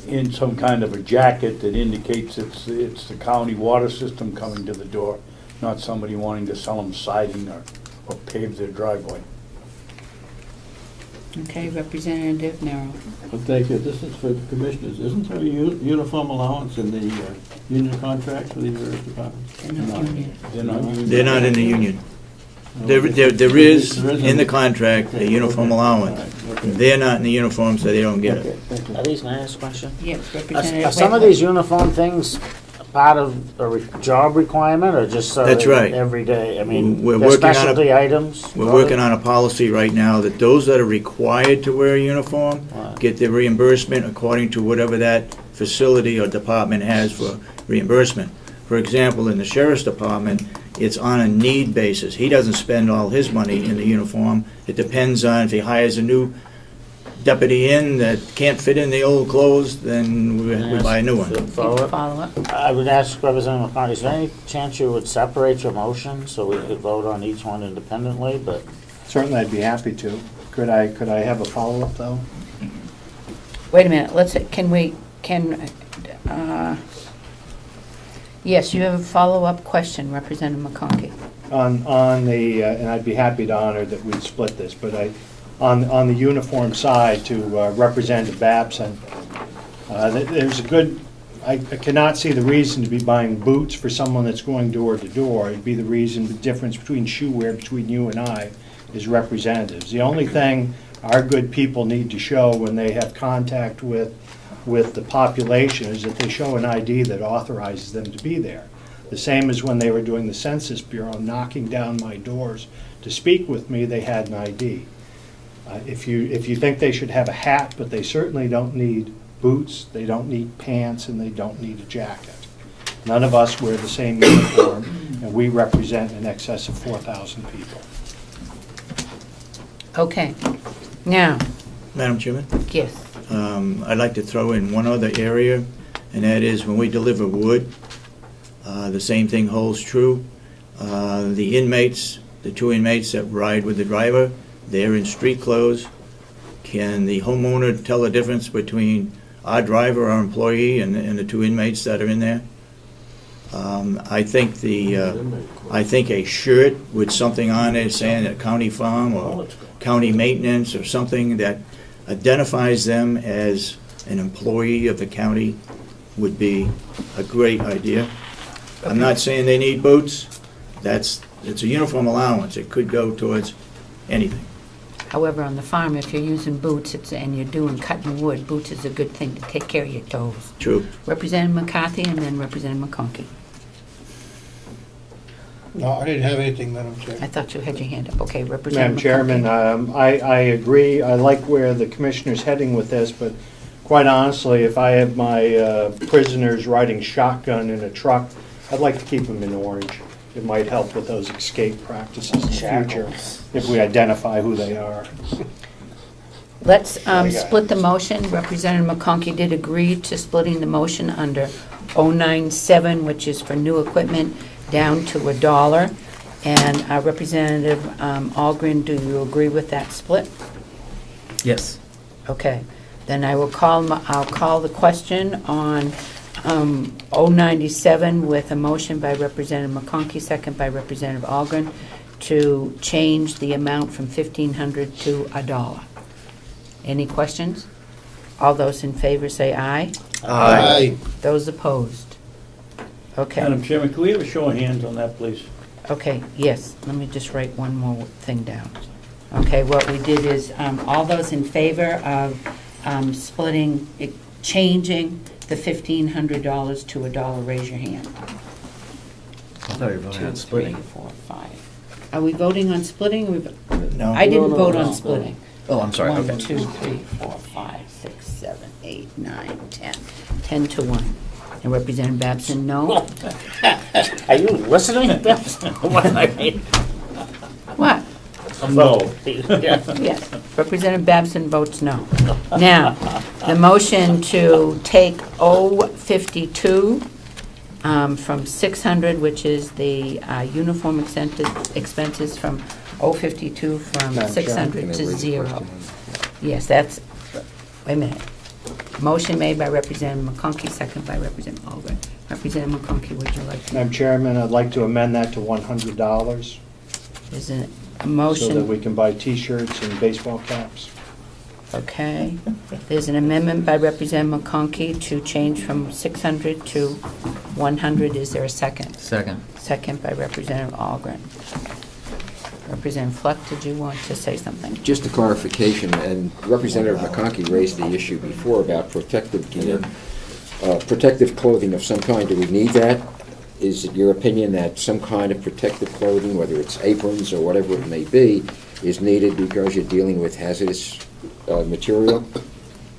in some kind of a jacket that indicates it's the county water system coming to the door, not somebody wanting to sell them siding or pave their driveway. Okay, Representative Merrill. Well, thank you. This is for the commissioners. Isn't there a uniform allowance in the union contract for these various departments? They're not union. They're not in the union. There is in the contract a uniform allowance. Okay. They're not in the uniform, so they don't get it. Thank you. At least, can I ask a question? Yes, Representative. Are some of these uniform things part of a job requirement, or just sort That's of right. every day? I mean, We're they're working on specialty items? We're working on a policy right now that those that are required to wear a uniform get their reimbursement according to whatever that facility or department has for reimbursement. For example, in the sheriff's department, it's on a need basis. He doesn't spend all his money in the uniform. It depends on if he hires a new deputy in that can't fit in the old clothes, then we buy a new one. Follow Follow up? up. I would ask Representative McCarthy, is there any chance you would separate your motion so we could vote on each one independently? But Certainly, I'd be happy to. Could I have a follow-up, though? Wait a minute, yes, you have a follow-up question, Representative McConkey. On the, and I'd be happy to honor that we'd split this, but on the uniform side to Representative Babson, there's a good, I cannot see the reason to be buying boots for someone that's going door to door. It'd be the reason, the difference between shoe wear between you and I is representatives. The only thing our good people need to show when they have contact with the population is that they show an ID that authorizes them to be there. The same as when they were doing the Census Bureau, knocking down my doors to speak with me, they had an ID. If you think they should have a hat, but they certainly don't need boots, they don't need pants, and they don't need a jacket. None of us wear the same uniform, and we represent in excess of 4,000 people. Okay, now, Madam Chairman? yes. I'd like to throw in one other area, and that is when we deliver wood, the same thing holds true. The inmates, the two inmates that ride with the driver, they're in street clothes. Can the homeowner tell the difference between our driver, our employee, and the two inmates that are in there? I think a shirt with something on it saying a county farm or county maintenance or something that identifies them as an employee of the county would be a great idea. I'm not saying they need boots. It's a uniform allowance. It could go towards anything. However, on the farm, if you're using boots and you're doing cutting wood, boots is a good thing to take care of your toes. True. Representative McCarthy and then Representative McConkey. No, I didn't have anything, Madam Chair. I thought you had your hand up. Okay, Representative Madam Chairman, I agree. I like where the commissioner's heading with this, but quite honestly, if I have my prisoners riding shotgun in a truck, I'd like to keep them in orange. It might help with those escape practices in the future if we identify who they are. Let's split the motion. Representative McConkey did agree to splitting the motion under 097, which is for new equipment, down to $1. And Representative Algren, do you agree with that split? Yes. Okay. Then I'll call the question on 097 with a motion by Representative McConkey, second by Representative Algren, to change the amount from $1,500 to $1. Any questions? All those in favor say aye. Aye. Those opposed? Okay. Madam Chairman, can we have a show of hands on that, please? Okay, yes. Let me just write one more thing down. Okay, what we did is all those in favor of splitting, changing the $1,500 to $1, raise your hand. I thought you were voting on splitting. 2, 3, 4, 5. Are we voting on splitting? No. I didn't vote on splitting. Oh, I'm sorry. 1, Okay. 2, 3, 4, 5, 6, 7, 8, 9, 10. 10 to 1. And Representative Babson, no? Are you listening, Babson? What I mean? What? No. Yes. Representative Babson votes no. Now, the motion to take 052 from 600, which is the uniform expenses from 052 from 600 to 0. Yes, that's, wait a minute. Motion made by Representative McConkey, second by Representative Algren. Representative McConkey, would you like to? Madam Chairman, I'd like to amend that to $100 Is it a so motion? that we can buy T-shirts and baseball caps. Okay. There's an amendment by Representative McConkey to change from 600 to 100. Is there a second? Second. Second by Representative Algren. Representative Fleck, did you want to say something? Just a clarification, and Representative McConkey raised the issue before about protective gear, protective clothing of some kind. Do we need that? Is it your opinion that some kind of protective clothing, whether it's aprons or whatever it may be, is needed because you're dealing with hazardous material?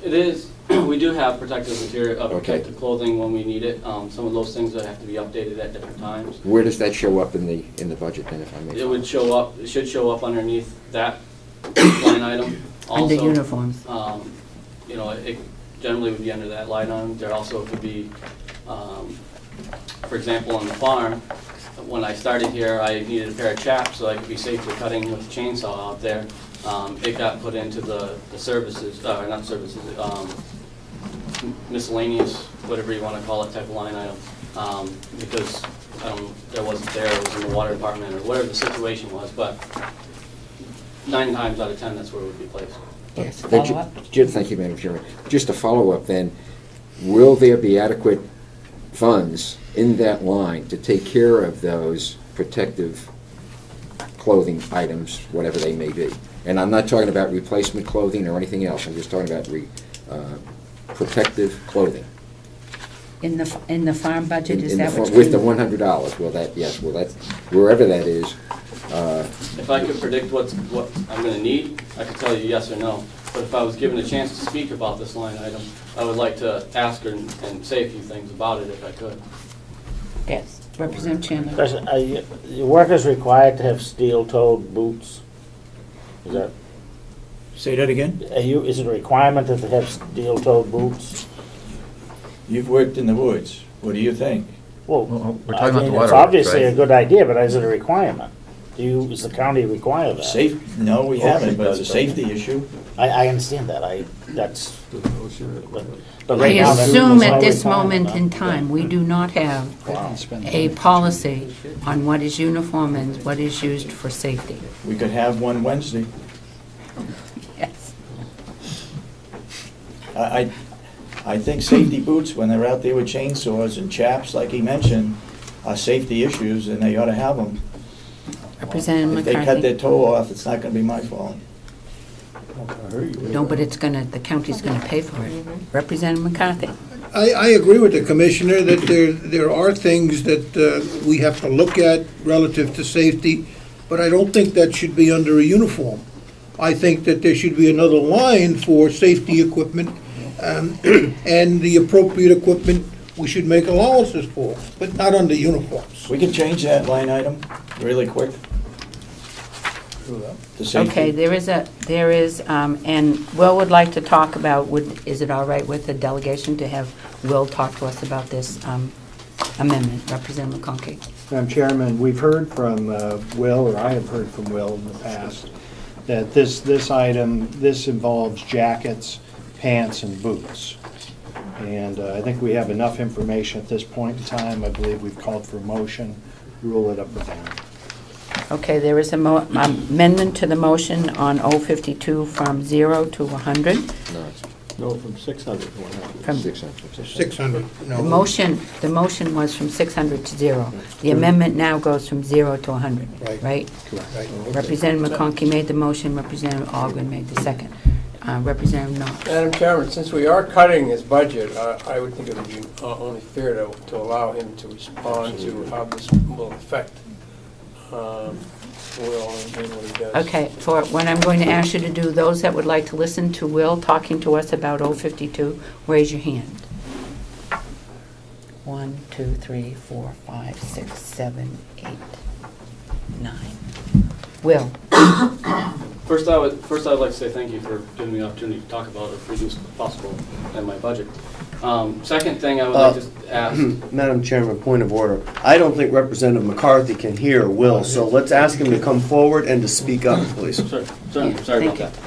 It is. We do have protective material, Okay. protective clothing when we need it. Some of those things that have to be updated at different times. Where does that show up in the budget then, if I may? It would show up. It should show up underneath that line item. Under Also, uniforms. you know, it generally would be under that line item. There also could be, for example, on the farm. When I started here, I needed a pair of chaps so I could be safely cutting with the chainsaw out there. It got put into the services, not services, miscellaneous, whatever you want to call it, type of line item, because there wasn't there, it was in the water department or whatever the situation was, but 9 times out of 10, that's where it would be placed. Yes, Thank follow up? Thank you, Madam Chairman. Just a follow-up then, will there be adequate funds in that line to take care of those protective clothing items, whatever they may be? And I'm not talking about replacement clothing or anything else, I'm just talking about protective clothing. In the farm budget, is that what you With the $100, will that, yes, will that, wherever that is. If I could predict what I'm going to need, I could tell you yes or no. But if I was given a chance to speak about this line item, I would like to ask her and say a few things about it if I could. Yes, Representative Chandler. Question, are your workers required to have steel-toed boots? Is that, Say that again? is it a requirement that they have steel-toed boots? You've worked in the woods. What do you think? Well, We're talking about the water it's rights, obviously right? a good idea, but is it a requirement? Does the county require that? Safe? No, we haven't, but it's a safety issue. I understand that. But I right now, assume there's no at this requirement moment on in that. time, we do not have a policy on what is uniform and what is used for safety. We could have one Wednesday. Yes. I think safety boots, when they're out there with chainsaws and chaps, like he mentioned, are safety issues, and they ought to have them. Representative If they cut McCarthy. their toe off, it's not going to be my fault. No, but the county's gonna pay for it. Representative McCarthy. I agree with the commissioner that there are things that we have to look at relative to safety, but I don't think that should be under a uniform. I think that there should be another line for safety equipment, and the appropriate equipment we should make allowances for, but not under uniforms. We can change that line item really quick. The safety. Okay, there is, and Will would like to talk about, is it all right with the delegation to have Will talk to us about this amendment? Representative McConkey. Madam Chairman, we've heard from Will, or I have heard from Will in the past, that this item involves jackets, pants, and boots. And I think we have enough information at this point in time. I believe we've called for a motion. Rule it up or down. Okay, there is a amendment to the motion on 052 from 0 to 100. No, from 600 to 100. From 600, no. The motion was from 600 to 0. The amendment now goes from 0 to 100, Right. right? Right. Representative McConkey made the motion, Representative Algren made the second. Representative Knox. Madam Chairman, since we are cutting his budget, I would think it would be only fair to allow him to respond to how this will affect Will and what he does. Okay, for what I'm going to ask you to do, those that would like to listen to Will talking to us about 052, raise your hand. 1, 2, 3, 4, 5, 6, 7, 8, 9. Will. First, I would like to say thank you for giving me the opportunity to talk about it as reduced as possible in my budget. Second thing I would like to ask. Madam Chairman, point of order. I don't think Representative McCarthy can hear Will, so let's ask him to come forward and to speak up, please. Sorry about that.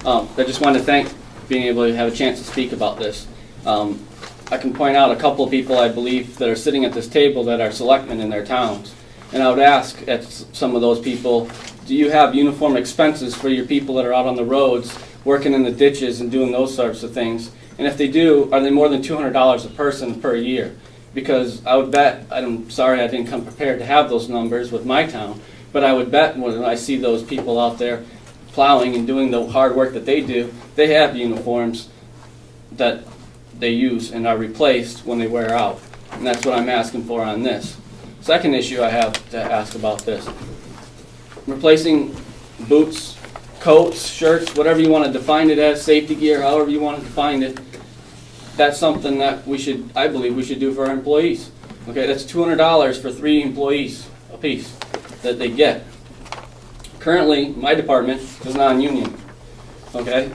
I just wanted to thank being able to have a chance to speak about this. I can point out a couple of people, I believe, that are sitting at this table that are selectmen in their towns. And I would ask at some of those people, do you have uniform expenses for your people that are out on the roads, working in the ditches and doing those sorts of things? And if they do, are they more than $200 a person per year? Because I would bet, I'm sorry I didn't come prepared to have those numbers with my town, but I would bet when I see those people out there plowing and doing the hard work that they do, they have uniforms that they use and are replaced when they wear out. And that's what I'm asking for on this. Second issue I have to ask about this. Replacing boots, coats, shirts, whatever you want to define it as, safety gear, however you want to define it, that's something that we should, I believe we should do for our employees. Okay, that's $200 for 3 employees a piece that they get. Currently, my department is non-union. Okay,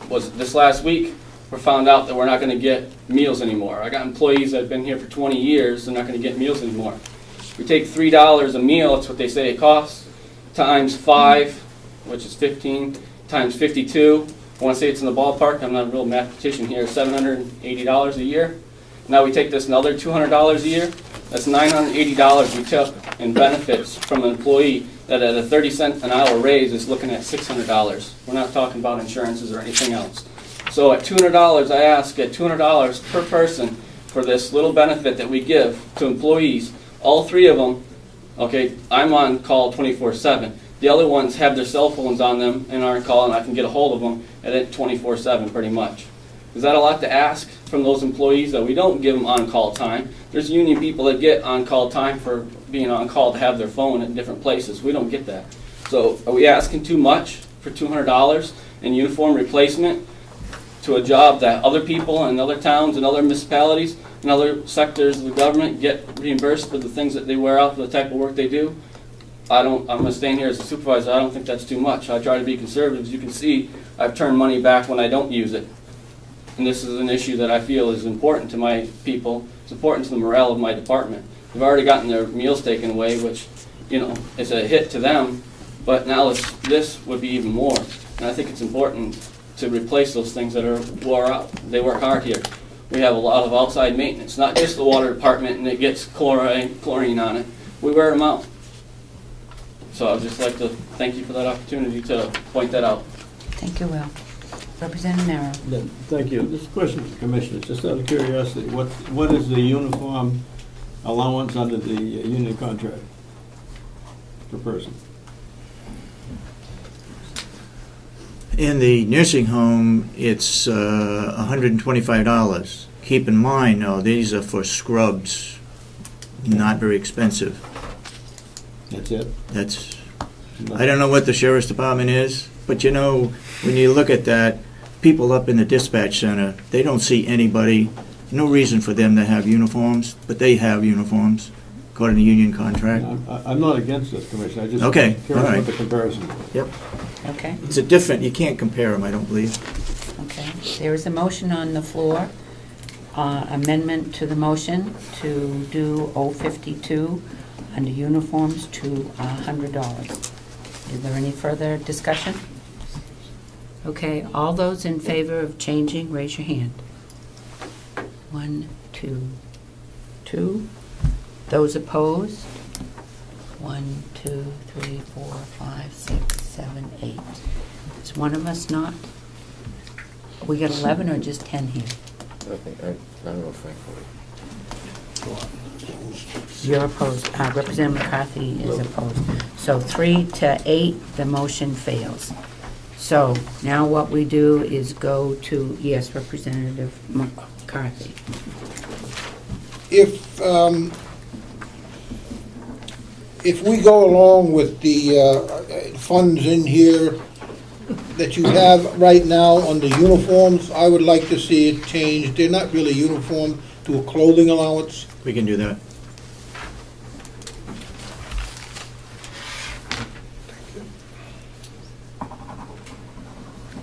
was this last week we found out that we're not going to get meals anymore. I got employees that have been here for 20 years, they're not going to get meals anymore. We take $3 a meal, that's what they say it costs, times 5, which is 15, times 52. I want to say it's in the ballpark, I'm not a real mathematician here, $780 a year. Now we take this another $200 a year, that's $980 we took in benefits from an employee that at a 30-cent an hour raise is looking at $600. We're not talking about insurances or anything else. So at $200, I ask at $200 per person for this little benefit that we give to employees. All 3 of them, okay, I'm on call 24/7. The other ones have their cell phones on them and aren't calling. I can get a hold of them at it 24/7 pretty much. Is that a lot to ask from those employees that we don't give them on-call time? There's union people that get on-call time for being on call to have their phone in different places. We don't get that. So are we asking too much for $200 in uniform replacement to a job that other people in other towns and other municipalities and other sectors of the government get reimbursed for the things that they wear out for the type of work they do? I'm going to stand here as a supervisor. I don't think that's too much. I try to be conservative. As you can see, I've turned money back when I don't use it. And this is an issue that I feel is important to my people. It's important to the morale of my department. They've already gotten their meals taken away, which, you know, is a hit to them. But now this would be even more. And I think it's important to replace those things that are wore out. They work hard here. We have a lot of outside maintenance, not just the water department and it gets chlorine on it. We wear them out. So I'd just like to thank you for that opportunity to point that out. Thank you, Will. Representative Merrill. Yeah, thank you. This question to the Commissioners, just out of curiosity, what is the uniform allowance under the union contract per person? In the nursing home, it's $125. Keep in mind, though, these are for scrubs, not very expensive. That's it? I don't know what the sheriff's department is, but you know, when you look at that, people up in the dispatch center, they don't see anybody, no reason for them to have uniforms, but they have uniforms, according to union contract. I'm not against this, Commissioner. I just Okay, care all right. about the comparison. Yep. Okay. It's a different, you can't compare them, I don't believe. Okay. There is a motion on the floor, amendment to the motion to do 052 under uniforms to $100. Is there any further discussion? Okay, all those in favor of changing, raise your hand. 1, 2, 2. Those opposed? 1, 2, 3, 4, 5, 6, 7, 8. Is one of us not? We got 11 or just 10 here? I don't know, frankly. You're opposed. Representative McCarthy is opposed. So 3 to 8, the motion fails. So now what we do is go to, yes, Representative McCarthy. If we go along with the funds in here that you have right now on the uniforms, I would like to see it changed. They're not really uniform, to a clothing allowance. We can do that.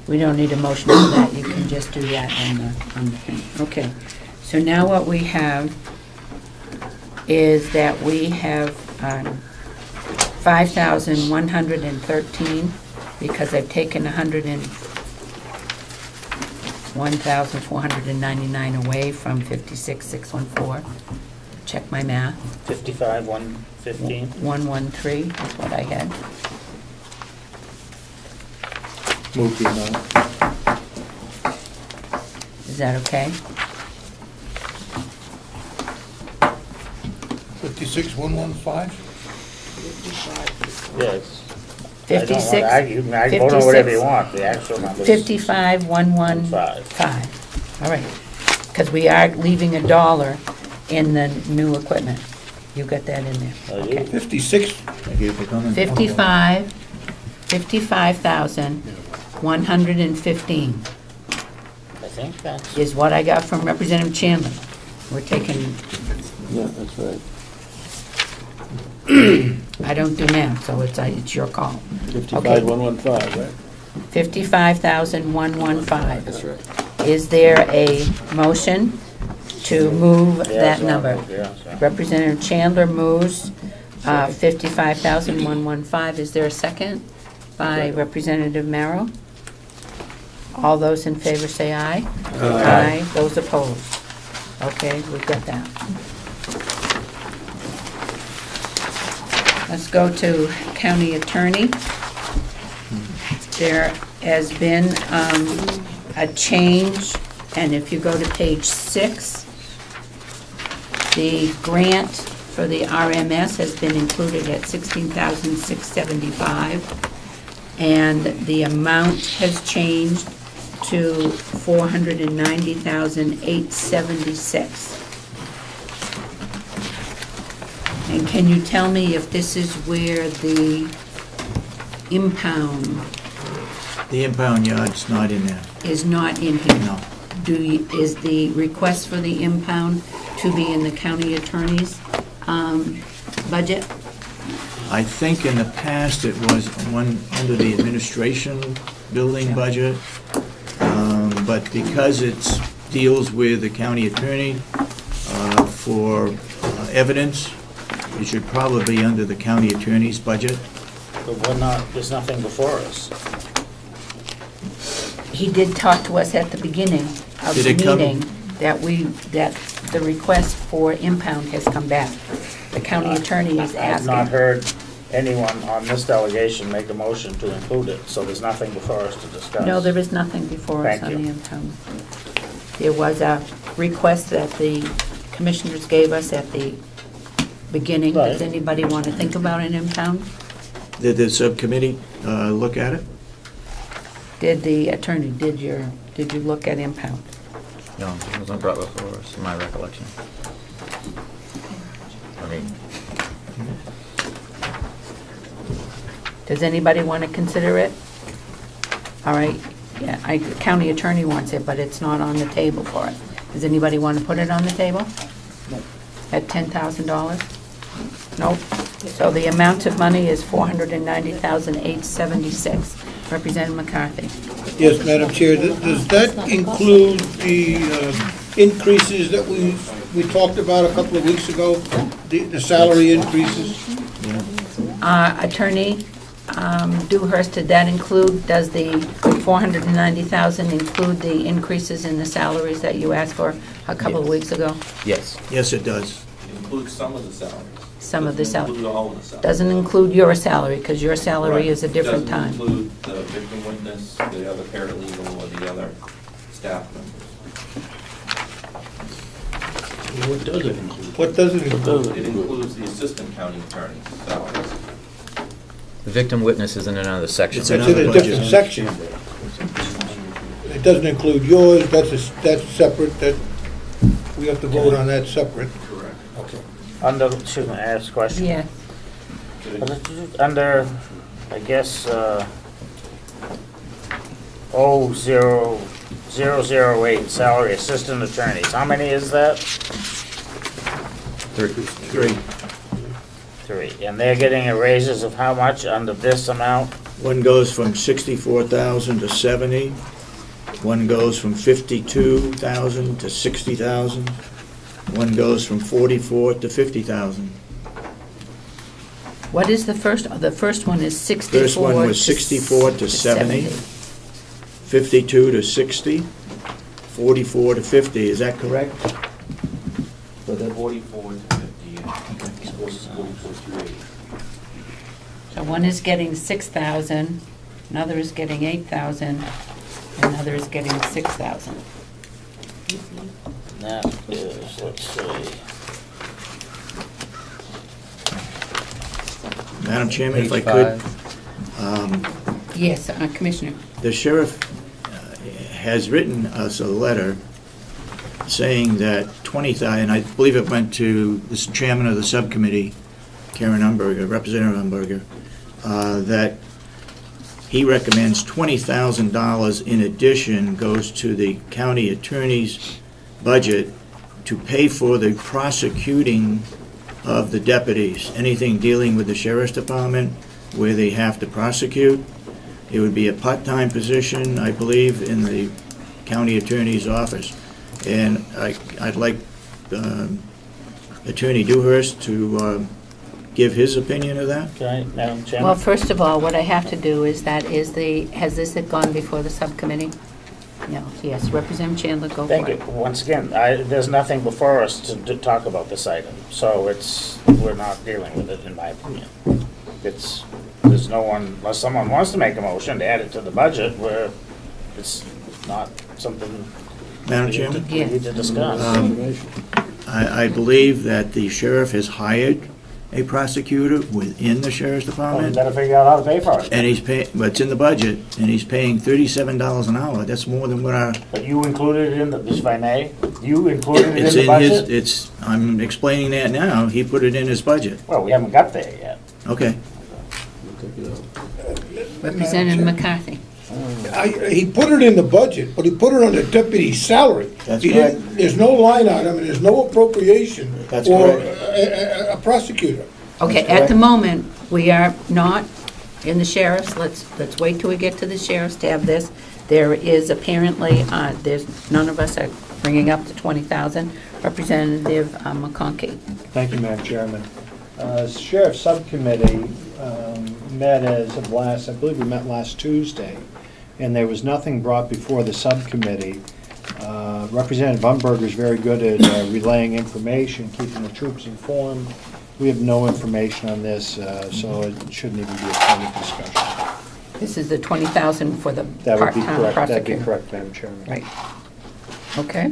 We don't need a motion for that. You can just do that on the thing. Okay. So now what we have is that we have 5,113 because I've taken 100 and 1,499 away from 56,614. Check my math. 55,115. 113 is what I had. Move the amount. Is that okay? 56,115? Yes. 56. I can vote on whatever you want, the actual number. 55,115. All right, because we are leaving $1 in the new equipment. You got that in there. Okay. 56? Thank you for coming. 55,115 I think that's, is what I got from Representative Chandler. We're taking, Yeah, that's right. I don't do math, so it's your call. 55,115, right? 55,115. That's right. Is there a motion to move yeah, that so- number? yeah, so. Representative Chandler moves 55,115. Is there a second? By Representative Merrill. All those in favor say aye. Aye. Those opposed? Okay, we've got that. Let's go to county attorney. There has been a change, and if you go to page 6, the grant for the RMS has been included at $16,675, and the amount has changed to $490,876. And can you tell me if this is where the impound The impound yard's not in there. is not in here? No. Is the request for the impound to be in the county attorney's budget? I think in the past it was one under the administration building budget, but because it deals with the county attorney for evidence, it should probably be under the county attorney's budget. But we're not, there's nothing before us. He did talk to us at the beginning of the Did it come? meeting that the request for impound has come back. The county attorney is I've not asking. heard anyone on this delegation make a motion to include it, so there's nothing before us to discuss. No, there is nothing before us Thank on you. the impound. There was a request that the commissioners gave us at the beginning. Does Right. anybody want to think about an impound? Did the subcommittee look at it? Did the attorney, did you look at impound? No, it wasn't brought before us, in my recollection. I mean, Does anybody want to consider it? All right, yeah, county attorney wants it, but it's not on the table for it. Does anybody want to put it on the table? No. At $10,000? Nope. So the amount of money is $490,876. Representative McCarthy. Yes, Madam Chair, does that include the increases that we talked about a couple of weeks ago? The salary increases? Attorney Dewhurst, did that include, does the $490,000 include the increases in the salaries that you asked for a couple of weeks ago? yes. Yes, it does. It includes some of the salaries. Some of the Doesn't salary. include all of the salaries. Doesn't include your salary, because your salary Right. is a different time. Doesn't include the victim witness, the other paralegal, or the other staff members. What does it include? What does it include? It includes the assistant county attorney's salaries. The victim witness is in another section. It's It's another in a budget. different section. It doesn't include yours, that's separate, that, we have to vote on that separate. Correct. Okay. Under, excuse me, I asked a question. Yeah, Under, I guess, 00008, salary assistant attorneys, how many is that? 3. 3. 3, and they're getting a raises of how much under this amount? One goes from 64,000 to 70. One goes from 52,000 to 60,000. One goes from 44 to 50,000. what is the first? The first one is 64. First one was 64 to 70. 52 to 60, 44 to 50, is that correct? For the 44 to 50, yeah. Supposed to 44 to 80. So one is getting 6,000, another is getting 8,000, another is getting 6,000. That is, let's see. Madam Chairman, if I Page could. 5. Yes, Commissioner. The sheriff has written us a letter saying that 20,000, and I believe it went to the chairman of the subcommittee, Karen Umberger, Representative Umberger, that he recommends $20,000 in addition goes to the county attorney's budget to pay for the prosecuting of the deputies, anything dealing with the sheriff's department where they have to prosecute. It would be a part-time position, I believe, in the county attorney's office. And I'd like Attorney Dewhurst to give his opinion of that. Okay, Madam Chairman? Well, first of all, what I have to do is has this gone before the subcommittee? No, yes, Representative Chandler, go for it. Thank you. Once again, there's nothing before us to talk about this item, so we're not dealing with it, in my opinion. There's no one, unless someone wants to make a motion to add it to the budget, where it's not something Madam we Chairman? need to discuss. I believe that the sheriff has hired a prosecutor within the sheriff's Well, we department, better figure out how to pay for it. and he's paying, but it's in the budget, and he's paying $37 an hour. That's more than what our, But you included it in the, if I may, you included it it's in the in his, budget? I'm explaining that now. He put it in his budget. Well, we haven't got there yet. Okay. Representative McCarthy. He put it in the budget, but he put it on the deputy's salary. That's He correct. didn't- There's no line item, and there's no appropriation That's for correct. a prosecutor. Okay, at the moment, we are not in the sheriff's. Let's wait till we get to the sheriff's to have this. There is apparently, none of us are bringing up to 20,000. Representative McConkey. Thank you, Madam Chairman. Sheriff's Subcommittee met as of I believe we met last Tuesday, and there was nothing brought before the subcommittee. Representative Umberger is very good at relaying information, keeping the troops informed. We have no information on this, so it shouldn't even be a point of discussion. This is the 20,000 for the That would be part-time correct. prosecutor. That'd be correct, Madam Chairman. Right. Okay.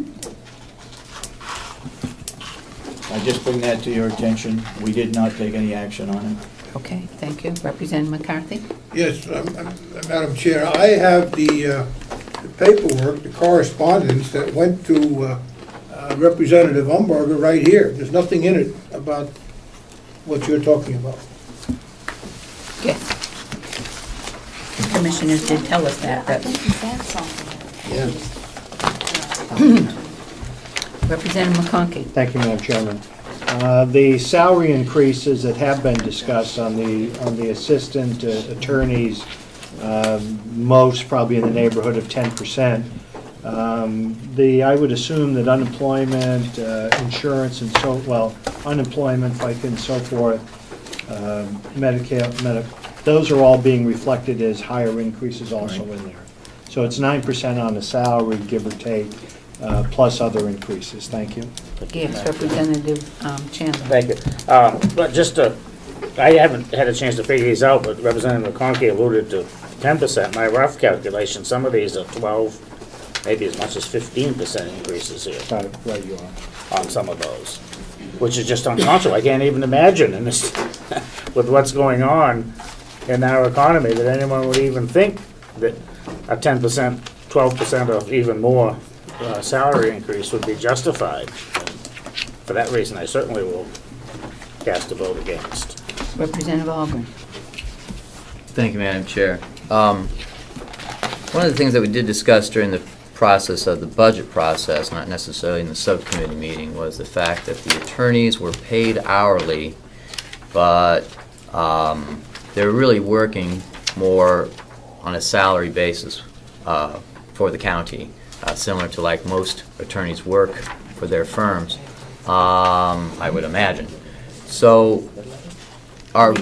I just bring that to your attention. We did not take any action on it. Okay, thank you. Representative McCarthy? Yes, Madam Chair, I have the paperwork, the correspondence that went to Representative Umberger right here. There's nothing in it about what you're talking about. Yes. Commissioners did tell us that. Yeah. Representative McConkey. Thank you, Madam Chairman. The salary increases that have been discussed on the assistant attorneys, most probably in the neighborhood of 10%. I would assume that unemployment, insurance, and unemployment, FICA, and so forth, Medicare, those are all being reflected as higher increases also in there. So it's 9% on the salary, give or take, plus other increases. Thank you. Yes, Representative Chandler. Thank you. But I haven't had a chance to figure these out, but Representative McConkey alluded to 10%. My rough calculation, some of these are 12, maybe as much as 15% increases here. Right, you are. On some of those, which is just unconscionable. I can't even imagine in this, with what's going on in our economy, that anyone would even think that a 10%, 12%, or even more salary increase would be justified. For that reason, I certainly will cast a vote against. Representative Algren. Thank you, Madam Chair. One of the things that we did discuss during the process of the budget process, not necessarily in the subcommittee meeting, was the fact that the attorneys were paid hourly, but they're really working more on a salary basis for the county, similar to like most attorneys work for their firms, I would imagine. So are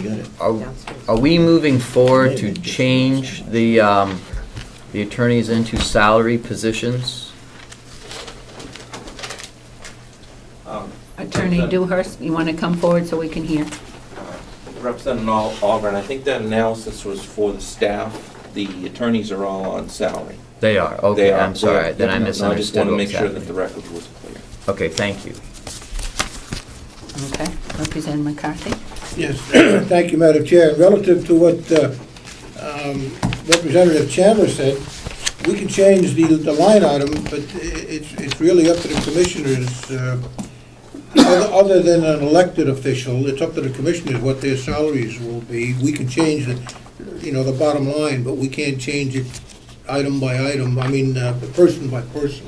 we moving forward to change the attorneys into salary positions? Attorney Dewhurst, you want to come forward so we can hear? Representative Algren, I think that analysis was for the staff. The attorneys are all on salary. They are, okay, They are. I'm sorry, then I No, I just misunderstood want to what make was sure that happening. the record was clear. Okay, thank you. Okay, Representative McCarthy? Yes, thank you, Madam Chair. Relative to what Representative Chandler said, we can change the line item, but it's really up to the commissioners. Other than an elected official, it's up to the commissioners what their salaries will be. We can change the bottom line, but we can't change it item by item, person by person.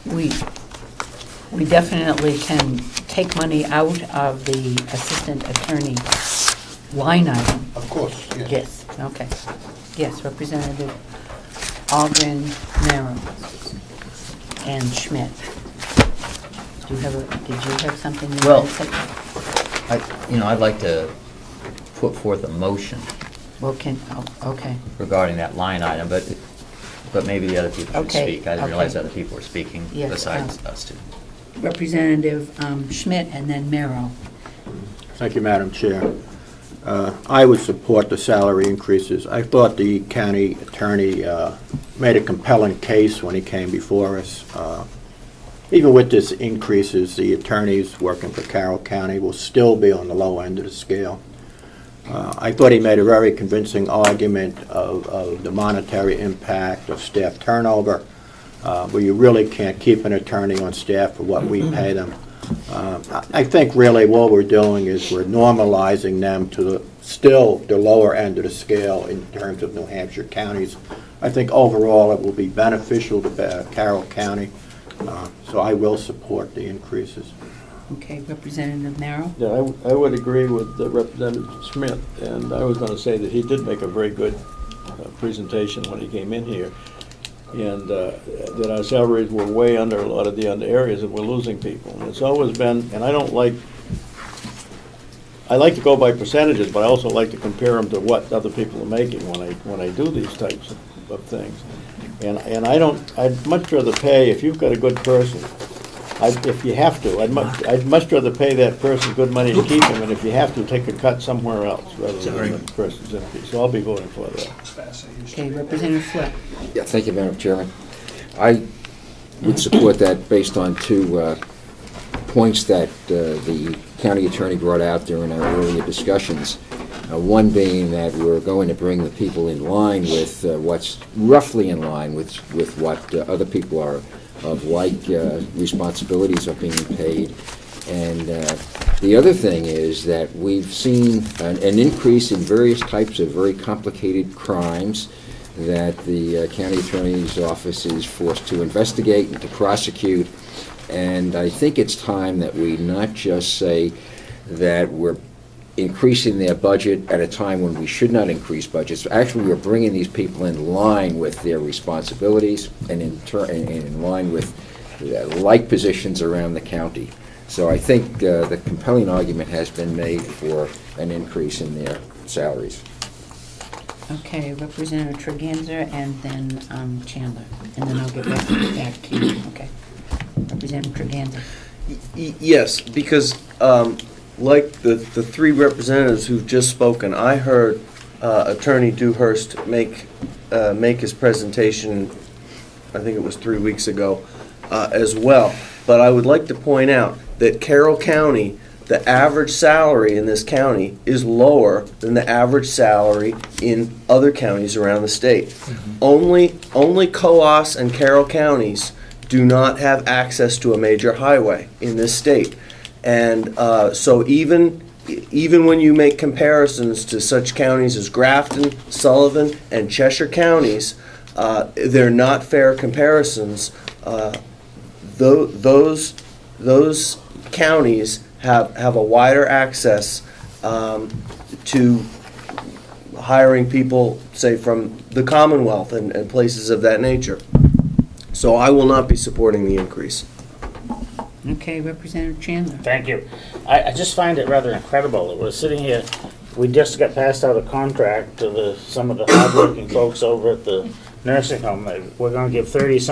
We definitely can take money out of the assistant attorney line item. Of course, yes. Yes, okay. Yes, Representative Algren, Merrill, and Schmidt. Did you have something you Well, wanted to say? I'd like to put forth a motion Well, okay. regarding that line item, but maybe the other people should Okay, speak. I didn't okay. realize other people were speaking Yes, besides us two. Representative Schmidt and then Merrill. Thank you, Madam Chair. I would support the salary increases. I thought the county attorney made a compelling case when he came before us. Even with this increases, the attorneys working for Carroll County will still be on the low end of the scale. I thought he made a very convincing argument of the monetary impact of staff turnover, where you really can't keep an attorney on staff for what we pay them. I think really what we're doing is we're normalizing them to still the lower end of the scale in terms of New Hampshire counties. I think overall it will be beneficial to Carroll County, so I will support the increases. Okay, Representative Merrill? Yeah, I would agree with Representative Schmidt, and I was going to say that he did make a very good presentation when he came in here, and that our salaries were way under a lot of the other areas, and we're losing people. And it's always been, and I like to go by percentages, but I also like to compare them to what other people are making when I do these types of things. And I'd much rather pay, if you've got a good person, if you have to, I'd much rather pay that person good money to keep him, and if you have to, take a cut somewhere else rather than the person's increase. So I'll be voting for that. Okay, Representative Flip. Yeah, thank you, Madam Chairman. I would support that based on two points that the county attorney brought out during our earlier discussions. One being that we're going to bring the people in line with what's roughly in line with what other people are of like responsibilities are being paid. And the other thing is that we've seen an increase in various types of very complicated crimes that the county attorney's office is forced to investigate and to prosecute. And I think it's time that we not just say that we're increasing their budget at a time when we should not increase budgets. Actually, we're bringing these people in line with their responsibilities and in line with like positions around the county. So I think the compelling argument has been made for an increase in their salaries. Okay, Representative Tregenza and then Chandler. And then I'll get back to you. Okay. Representative Tregenza. Yes, because like the three representatives who've just spoken, I heard Attorney Dewhurst make his presentation, I think it was 3 weeks ago, as well. But I would like to point out that Carroll County, the average salary in this county is lower than the average salary in other counties around the state. Mm-hmm. Only Coas and Carroll counties do not have access to a major highway in this state. And so even when you make comparisons to such counties as Grafton, Sullivan, and Cheshire counties, they're not fair comparisons. Those counties have a wider access to hiring people, say, from the Commonwealth and places of that nature. So I will not be supporting the increase. Okay, Representative Chandler. Thank you. I just find it rather incredible that we're sitting here, we just got passed out a contract to some of the hardworking folks over at the nursing home. We're going to give 30 cents